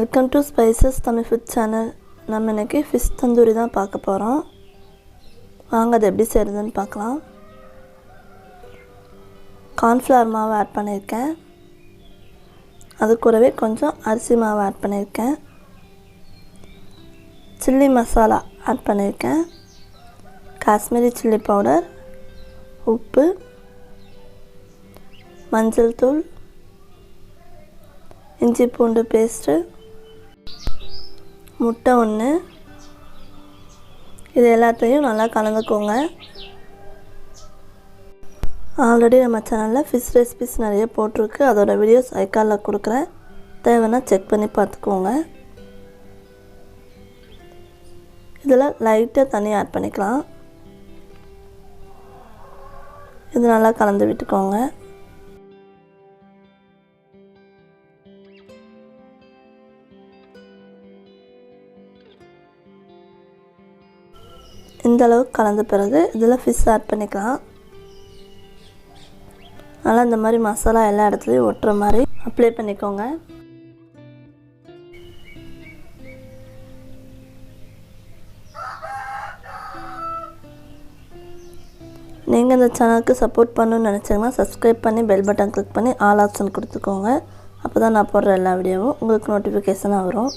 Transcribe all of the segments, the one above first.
Welcome to spices Tamil food channel. நம்ம இன்றைக்கி fish tandoori தான் பார்க்க போகிறோம். வாங்க அது எப்படி செய்கிறதுன்னு பார்க்கலாம். கார்ன்ஃப்ளவர் மாவு ஆட் பண்ணியிருக்கேன். அது கூடவே கொஞ்சம் அரிசி மாவு ஆட் பண்ணியிருக்கேன். சில்லி மசாலா ஆட் பண்ணியிருக்கேன். காஷ்மீரி சில்லி பவுடர், உப்பு, மஞ்சள் தூள், இஞ்சி பூண்டு பேஸ்ட்டு, முட்டை ஒன்று. இது எல்லாத்தையும் நல்லா கலந்துக்கோங்க. ஆல்ரெடி நம்ம சேனலில் ஃபிஷ் ரெசிபிஸ் நிறைய போட்டிருக்கு. அதோடய வீடியோஸ் ஐகானில் கொடுக்குறேன், தேவைன்னா செக் பண்ணி பார்த்துக்கோங்க. இதில் லைட்டாக தண்ணி ஆட் பண்ணிக்கலாம். இது நல்லா கலந்து விட்டுக்கோங்க. இந்த அளவுக்கு கலந்த பிறகு இதில் ஃபிஷ் ஆட் பண்ணிக்கலாம். நல்லா இந்த மாதிரி மசாலா எல்லா இடத்துலையும் ஒட்டுற மாதிரி அப்ளை பண்ணிக்கோங்க. நீங்கள் இந்த சேனலுக்கு சப்போர்ட் பண்ணணும்னு நினச்சிங்கன்னா சப்ஸ்கிரைப் பண்ணி பெல் பட்டன் கிளிக் பண்ணி ஆல் ஆப்ஷன் கொடுத்துக்கோங்க. அப்போ தான் நான் போடுற எல்லா வீடியோவும் உங்களுக்கு நோட்டிஃபிகேஷனாக வரும்.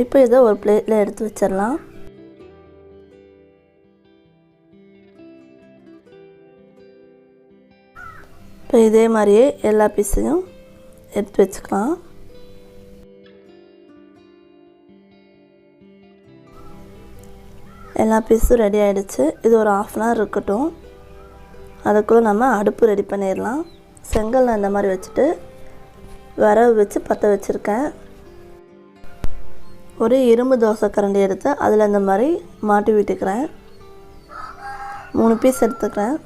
இப்போ இதை ஒரு பிளேட்டில் எடுத்து வச்சிடலாம். இப்போ இதே மாதிரியே எல்லா பீஸையும் எடுத்து வச்சுக்கலாம். எல்லா பீஸும் ரெடி ஆகிடுச்சு. இது ஒரு 1/2 அன் ஹவர் இருக்கட்டும். அதுக்குள்ளே நம்ம அடுப்பு ரெடி பண்ணிடலாம். செங்கல் நான் இந்த மாதிரி வச்சுட்டு விறகு வச்சு பற்ற வச்சுருக்கேன். ஒரு இரும்பு தோசை கரண்டி எடுத்து அதில் இந்த மாதிரி மாட்டி விட்டுக்கிறேன். 3 பீஸ் எடுத்துக்கிறேன்.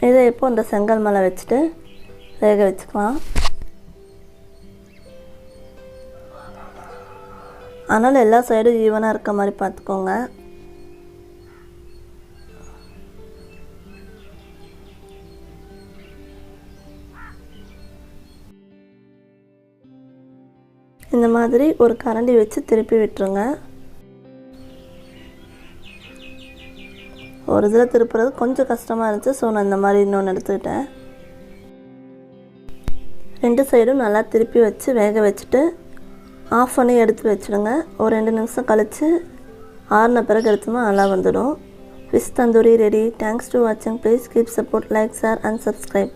இதை இப்போ இந்த செங்கல் மேலே வச்சுட்டு வேக வச்சுக்கலாம். அதனால் எல்லா சைடும் ஈவனாக இருக்க மாதிரி பார்த்துக்கோங்க. இந்த மாதிரி ஒரு கரண்டி வச்சு திருப்பி விட்டுருங்க. ஒரு இதில் திருப்புறது கொஞ்சம் கஷ்டமாக இருந்துச்சு. ஸோ நான் இந்த மாதிரி இன்னொன்று எடுத்துக்கிட்டேன். 2 சைடும் நல்லா திருப்பி வச்சு வேக வச்சுட்டு ஆஃப் பண்ணி எடுத்து வச்சுடுங்க. ஒரு 2 நிமிஷம் கழித்து ஆறின பிறகு எடுத்தோம்னா நல்லா வந்துடும். Fish tandoori ready. Thanks to வாட்சிங். Please keep support, like, share and subscribe.